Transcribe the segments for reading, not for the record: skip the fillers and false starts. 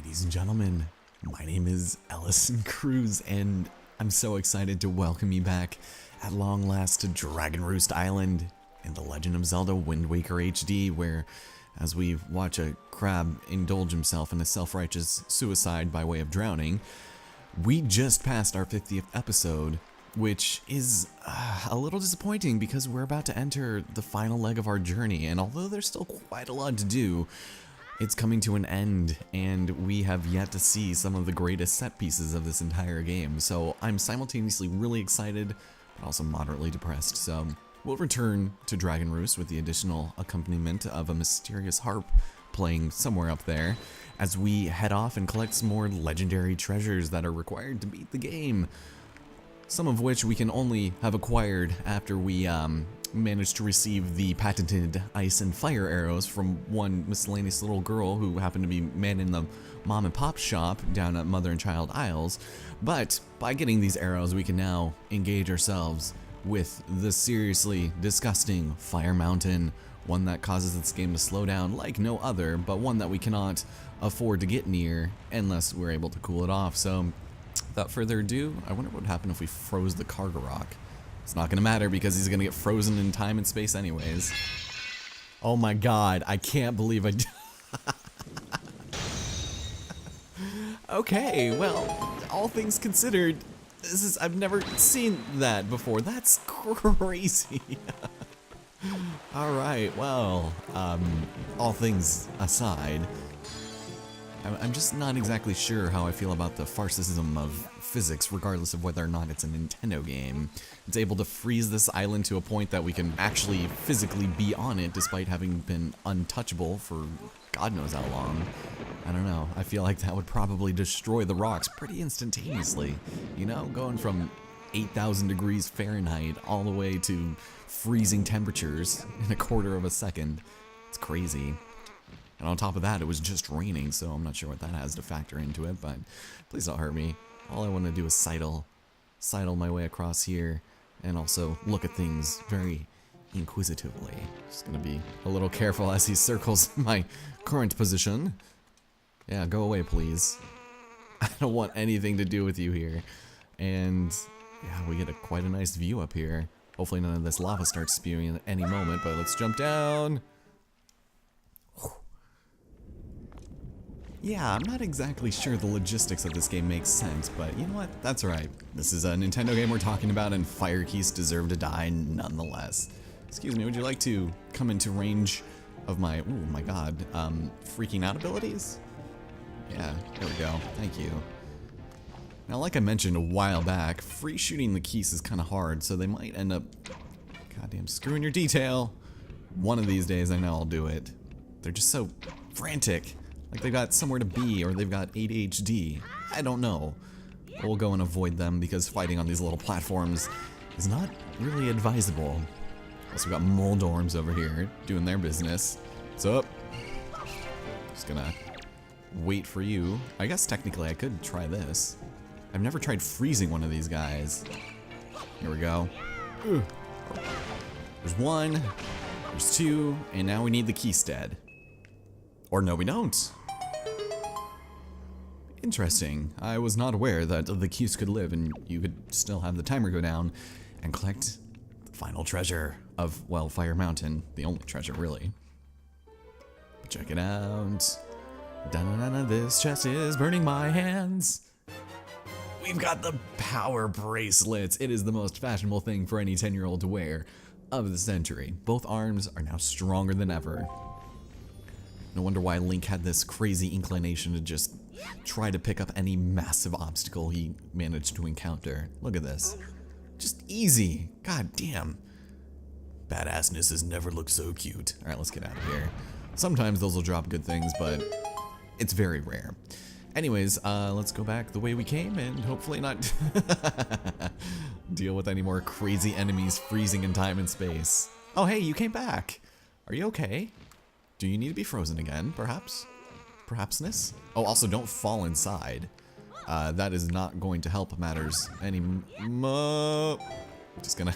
Ladies and gentlemen, my name is Ellison Cruz, and I'm so excited to welcome you back at long last to Dragon Roost Island in The Legend of Zelda Wind Waker HD, where as we watch a crab indulge himself in a self-righteous suicide by way of drowning, we just passed our 50th episode, which is a little disappointing because we're about to enter the final leg of our journey, and although there's still quite a lot to do, it's coming to an end, and we have yet to see some of the greatest set pieces of this entire game. So I'm simultaneously really excited, but also moderately depressed. So we'll return to Dragon Roost with the additional accompaniment of a mysterious harp playing somewhere up there, as we head off and collect some more legendary treasures that are required to beat the game. Some of which we can only have acquired after we managed to receive the patented ice and fire arrows from one miscellaneous little girl who happened to be manning the mom and pop shop down at Mother and Child Isles. But by getting these arrows, we can now engage ourselves with the seriously disgusting Fire Mountain, one that causes this game to slow down like no other, but one that we cannot afford to get near unless we're able to cool it off. So without further ado, I wonder what would happen if we froze the Cargarok. It's not gonna matter because he's gonna get frozen in time and space anyways. Oh my god, I can't believe I Okay, well, all things considered, I've never seen that before. That's crazy. Alright, well, all things aside, I'm just not exactly sure how I feel about the farcissism of physics, regardless of whether or not it's a Nintendo game. It's able to freeze this island to a point that we can actually physically be on it despite having been untouchable for God knows how long. I don't know, I feel like that would probably destroy the rocks pretty instantaneously. You know, going from 8,000 degrees Fahrenheit all the way to freezing temperatures in a quarter of a second. It's crazy. And on top of that, it was just raining, so I'm not sure what that has to factor into it, but please don't hurt me. All I want to do is sidle my way across here, and also look at things very inquisitively. Just gonna be a little careful as he circles my current position. Yeah, go away, please. I don't want anything to do with you here. And yeah, we get quite a nice view up here. Hopefully none of this lava starts spewing at any moment, but let's jump down. Yeah, I'm not exactly sure the logistics of this game makes sense, but you know what? That's alright. This is a Nintendo game we're talking about, and fire keys deserve to die nonetheless. Excuse me, would you like to come into range of my, oh my god, freaking out abilities? Yeah, there we go. Thank you. Now, like I mentioned a while back, free shooting the keys is kind of hard, so they might end up goddamn screwing your detail. One of these days, I know I'll do it. They're just so frantic. Like they've got somewhere to be, or they've got ADHD. I don't know. We'll go and avoid them because fighting on these little platforms is not really advisable. Also, we got Moldorms over here doing their business. What's up? Just gonna wait for you. I guess technically I could try this. I've never tried freezing one of these guys. Here we go. There's one, there's two, and now we need the Keystead. Or no, we don't. Interesting. I was not aware that the keys could live and you could still have the timer go down and collect the final treasure of, well, Fire Mountain. The only treasure, really. Check it out. Da-na-na-na, this chest is burning my hands. We've got the power bracelets. It is the most fashionable thing for any 10-year-old to wear of the century. Both arms are now stronger than ever. No wonder why Link had this crazy inclination to just try to pick up any massive obstacle he managed to encounter. Look at this. Just easy. God damn. Badassness has never looked so cute. Alright, let's get out of here. Sometimes those will drop good things, but it's very rare. Anyways, let's go back the way we came and hopefully not deal with any more crazy enemies freezing in time and space. Oh hey, you came back. Are you okay? Do you need to be frozen again, perhaps? Perhapsness? Oh, also don't fall inside. That is not going to help matters any mo. Just gonna...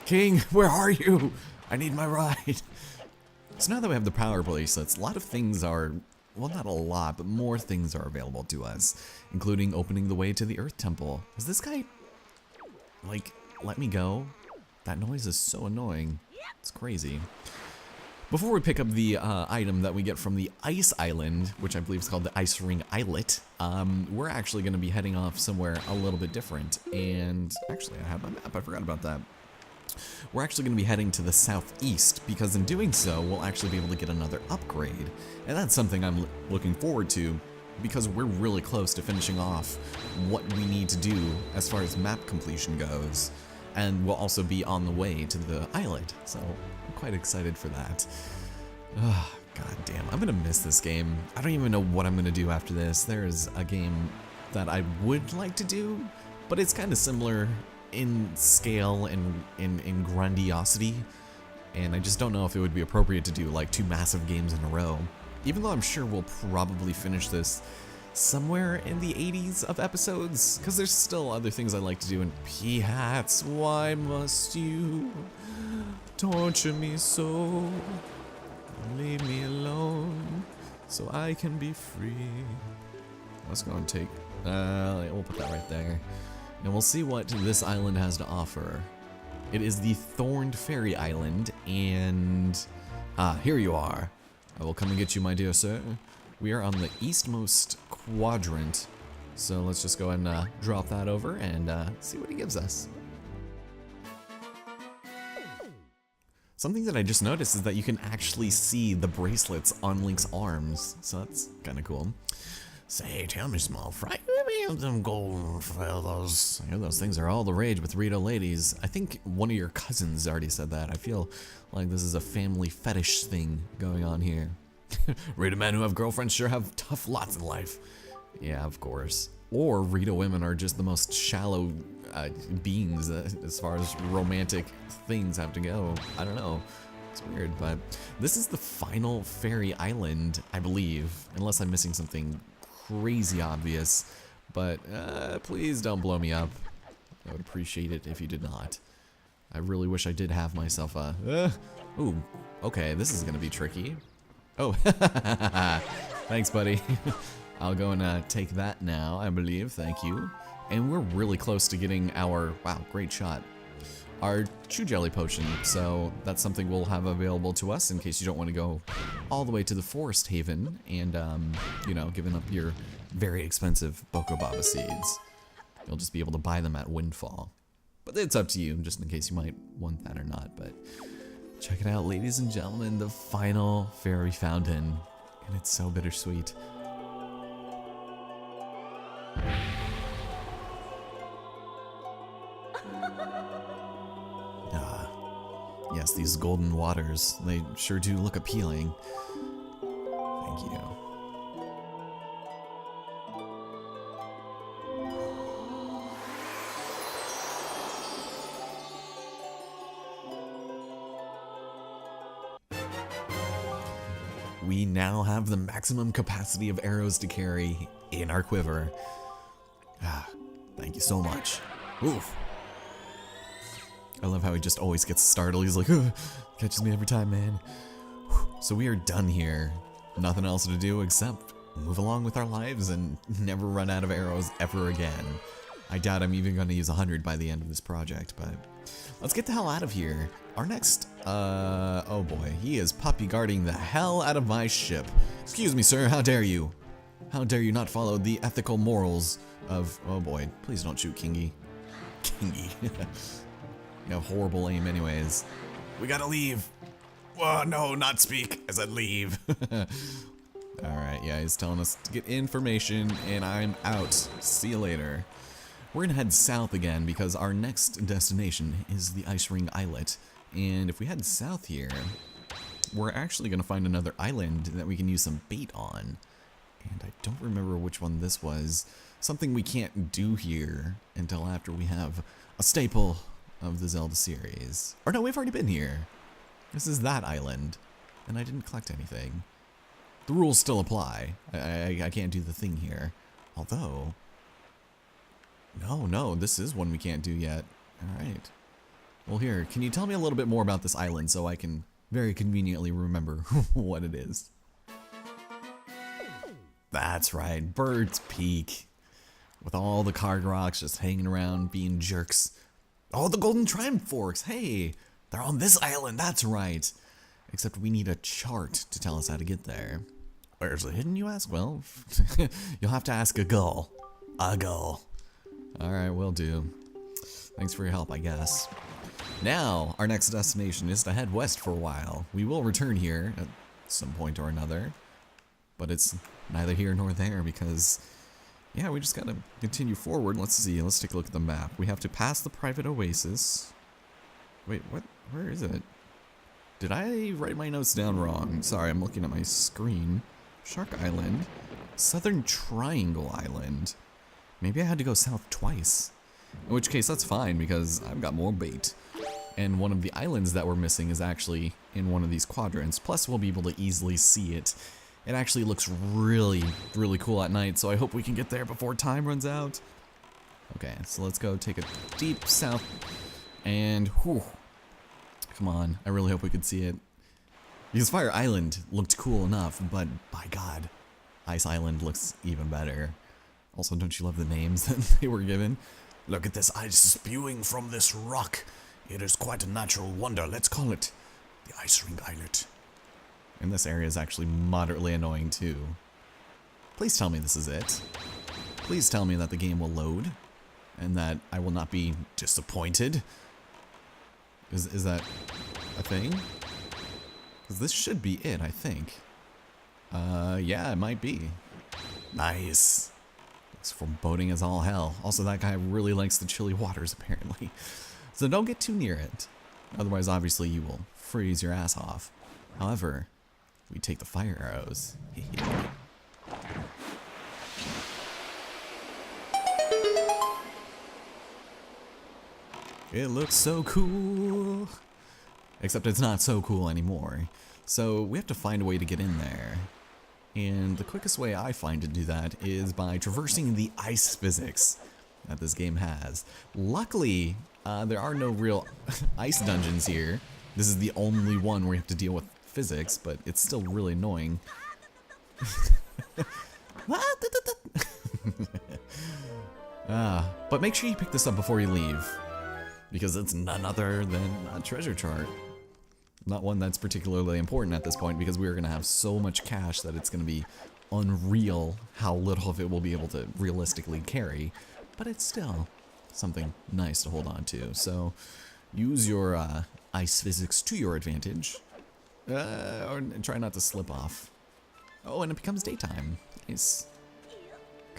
King, where are you? I need my ride. So now that we have the power bracelets, a lot of things are, well, not a lot, but more things are available to us, including opening the way to the Earth Temple. Is this guy, like, let me go? That noise is so annoying. It's crazy. Before we pick up the item that we get from the Ice Island, which I believe is called the Ice Ring Islet, we're actually going to be heading off somewhere a little bit different. And actually, I have my map. I forgot about that. We're actually going to be heading to the southeast, because in doing so, we'll actually be able to get another upgrade. And that's something I'm looking forward to, because we're really close to finishing off what we need to do as far as map completion goes. And we'll also be on the way to the islet, so I'm quite excited for that. Oh, god damn, I'm gonna miss this game. I don't even know what I'm gonna do after this. There is a game that I would like to do, but it's kind of similar in scale and in grandiosity, and I just don't know if it would be appropriate to do like 2 massive games in a row. Even though I'm sure we'll probably finish this somewhere in the 80s of episodes, because there's still other things I like to do, and P-hats, why must you torture me so? Leave me alone so I can be free. Let's go and take, we'll put that right there. And we'll see what this island has to offer. It is the Thorned Fairy Island, and here you are. I will come and get you, my dear sir. We are on the eastmost quadrant, so let's just go ahead and drop that over and see what he gives us. Something that I just noticed is that you can actually see the bracelets on Link's arms, so that's kind of cool. Say, tell me, small fry, maybe some gold for those. I hear those things are all the rage with Rito ladies. I think one of your cousins already said that. I feel like this is a family fetish thing going on here. Rito men who have girlfriends sure have tough lots in life. Yeah, of course. Or Rito women are just the most shallow beings as far as romantic things have to go. I don't know. It's weird, but this is the final fairy island, I believe, unless I'm missing something crazy obvious. But please don't blow me up. I would appreciate it if you did not. I really wish I did have myself a... ooh, okay, this is gonna be tricky. Oh, thanks, buddy. I'll go and take that now, I believe. Thank you. And we're really close to getting our, wow, great shot, our Chew Jelly Potion. So that's something we'll have available to us in case you don't want to go all the way to the Forest Haven and, you know, giving up your very expensive Bokobaba seeds. You'll just be able to buy them at Windfall. But it's up to you, just in case you might want that or not. But check it out, ladies and gentlemen, the final fairy fountain. And it's so bittersweet. Ah, yes, these golden waters, they sure do look appealing. Thank you. We now have the maximum capacity of arrows to carry in our quiver. Ah, thank you so much. Oof. I love how he just always gets startled. He's like, ugh, catches me every time, man. So we are done here. Nothing else to do except move along with our lives and never run out of arrows ever again. I doubt I'm even going to use 100 by the end of this project, but let's get the hell out of here. Our next, oh boy, he is puppy guarding the hell out of my ship. Excuse me, sir, how dare you? How dare you not follow the ethical morals of, oh boy, please don't shoot Kingy. Kingy. You have horrible aim anyways. We gotta leave. Whoa, no, not speak. I said leave. Alright, yeah, he's telling us to get information, and I'm out. See you later. We're gonna head south again because our next destination is the Ice Ring Islet. And if we head south here, we're actually gonna find another island that we can use some bait on. And I don't remember which one this was. Something we can't do here until after we have a staple of the Zelda series. Or no, we've already been here. This is that island, and I didn't collect anything. The rules still apply. I can't do the thing here. Although, no, this is one we can't do yet. Alright. Well here, can you tell me a little bit more about this island so I can very conveniently remember what it is. That's right, Bird's Peak. With all the card rocks just hanging around being jerks. Oh, the Golden Triumph Forks, hey! They're on this island, that's right. Except we need a chart to tell us how to get there. Where's it hidden, you ask? Well, you'll have to ask a gull. A gull. Alright, will do. Thanks for your help, I guess. Now, our next destination is to head west for a while. We will return here at some point or another. But it's neither here nor there because, yeah, we just gotta continue forward. Let's see, let's take a look at the map. We have to pass the private oasis. Wait, what? Where is it? Did I write my notes down wrong? Sorry, I'm looking at my screen. Shark Island. Southern Triangle Island. Maybe I had to go south twice. In which case, that's fine because I've got more bait. And one of the islands that we're missing is actually in one of these quadrants. Plus, we'll be able to easily see it. It actually looks really, really cool at night, so I hope we can get there before time runs out. Okay, so let's go take a deep south. And, whew. Come on, I really hope we could see it. Because Fire Island looked cool enough, but by God, Ice Island looks even better. Also, don't you love the names that they were given? Look at this ice spewing from this rock. It is quite a natural wonder. Let's call it the Ice Ring Islet. And this area is actually moderately annoying too. Please tell me this is it. Please tell me that the game will load and that I will not be disappointed. Is that a thing? Because this should be it, I think. Yeah, it might be. Nice. Looks foreboding as all hell. Also, that guy really likes the chilly waters, apparently. So don't get too near it. Otherwise, obviously, you will freeze your ass off. However, we take the fire arrows. It looks so cool. Except it's not so cool anymore. So we have to find a way to get in there. And the quickest way I find to do that is by traversing the ice physics that this game has. Luckily, there are no real ice dungeons here. This is the only one where you have to deal with physics, but it's still really annoying. But make sure you pick this up before you leave, because it's none other than a treasure chart. Not one that's particularly important at this point, because we are going to have so much cash that it's going to be unreal how little of it we'll be able to realistically carry, but it's still something nice to hold on to. So use your ice physics to your advantage, or try not to slip off. Oh, and it becomes daytime. Nice.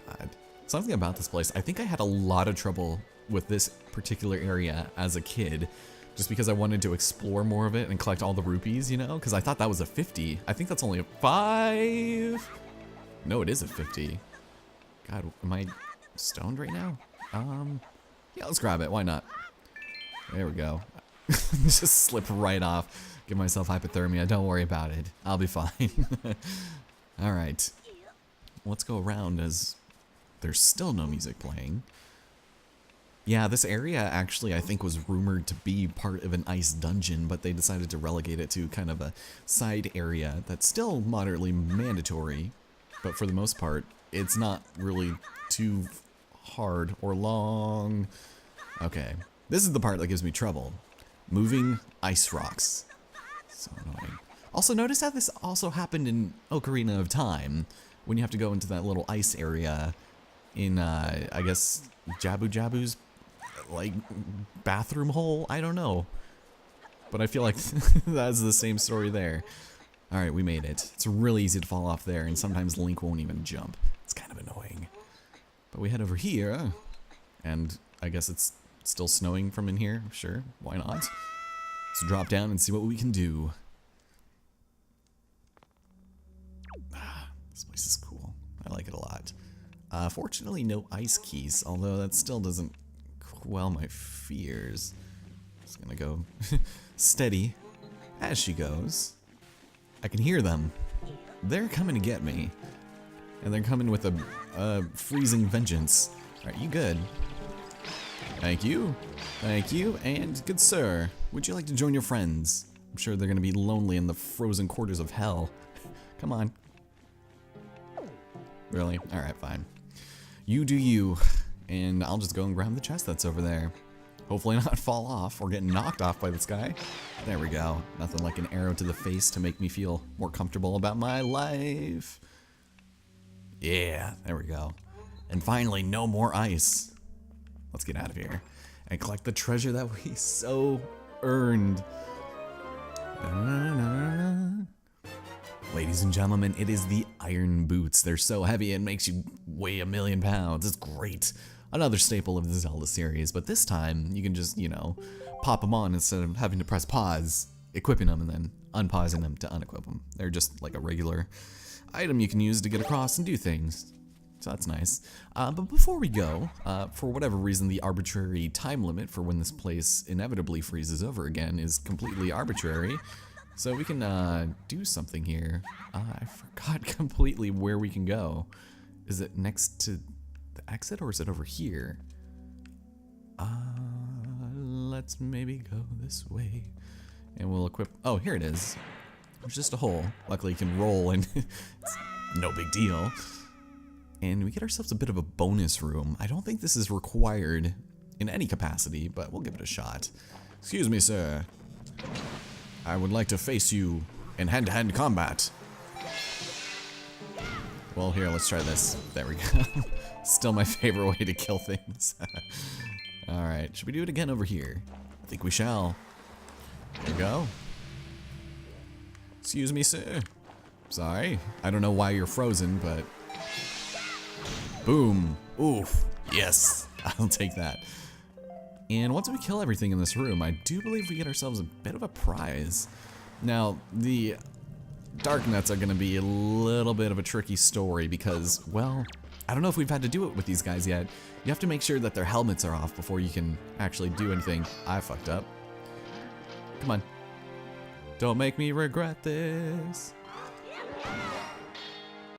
God. Something about this place, I think I had a lot of trouble with this particular area as a kid, just because I wanted to explore more of it and collect all the rupees, you know? Because I thought that was a 50. I think that's only a 5. No, it is a 50. God, am I stoned right now? Yeah, let's grab it. Why not? There we go. Just slip right off. Give myself hypothermia. Don't worry about it. I'll be fine. All right. Let's go around as there's still no music playing. Yeah, this area actually I think was rumored to be part of an ice dungeon, but they decided to relegate it to kind of a side area that's still moderately mandatory, but for the most part, it's not really too hard or long. Okay, this is the part that gives me trouble. Moving ice rocks. So annoying. Also, notice how this also happened in Ocarina of Time, when you have to go into that little ice area in, I guess, Jabu Jabu's like bathroom hole. I don't know, but I feel like that's the same story there. All right, we made it. It's really easy to fall off there, and sometimes Link won't even jump. It's kind of annoying. But we head over here, and I guess it's still snowing from in here. Sure, why not? Let's drop down and see what we can do. This place is cool. I like it a lot. Fortunately, no ice keys, although that still doesn't quell my fears. Just gonna go steady as she goes. I can hear them. They're coming to get me. And they're coming with a freezing vengeance. Alright, you good? Thank you. Thank you. And good sir, would you like to join your friends? I'm sure they're gonna be lonely in the frozen quarters of hell. Come on. Really? Alright, fine. You do you. And I'll just go and grab the chest that's over there. Hopefully not fall off or get knocked off by this guy. There we go. Nothing like an arrow to the face to make me feel more comfortable about my life. Yeah, there we go. And finally, no more ice. Let's get out of here and collect the treasure that we so earned. Ladies and gentlemen, it is the iron boots. They're so heavy it makes you weigh 1,000,000 pounds. It's great. Another staple of the Zelda series, but this time you can just, you know, pop them on instead of having to press pause, equipping them, and then unpausing them to unequip them. They're just like a regular item you can use to get across and do things. So that's nice. But before we go, for whatever reason, the arbitrary time limit for when this place inevitably freezes over again is completely arbitrary. So we can do something here. I forgot completely where we can go. Is it next to the exit or is it over here? Let's maybe go this way. And we'll equip, oh, here it is. There's just a hole. Luckily you can roll and it's no big deal. And we get ourselves a bit of a bonus room. I don't think this is required in any capacity, but we'll give it a shot. Excuse me, sir. I would like to face you in hand-to-hand combat. Well, here, let's try this. There we go. Still my favorite way to kill things. Alright, should we do it again over here? I think we shall. There we go. Excuse me, sir. Sorry. I don't know why you're frozen, but... Boom. Oof. Yes. I'll take that. And once we kill everything in this room, I do believe we get ourselves a bit of a prize. Now, the dark nuts are going to be a little bit of a tricky story because, well, I don't know if we've had to do it with these guys yet. You have to make sure that their helmets are off before you can actually do anything. I fucked up. Come on. Don't make me regret this.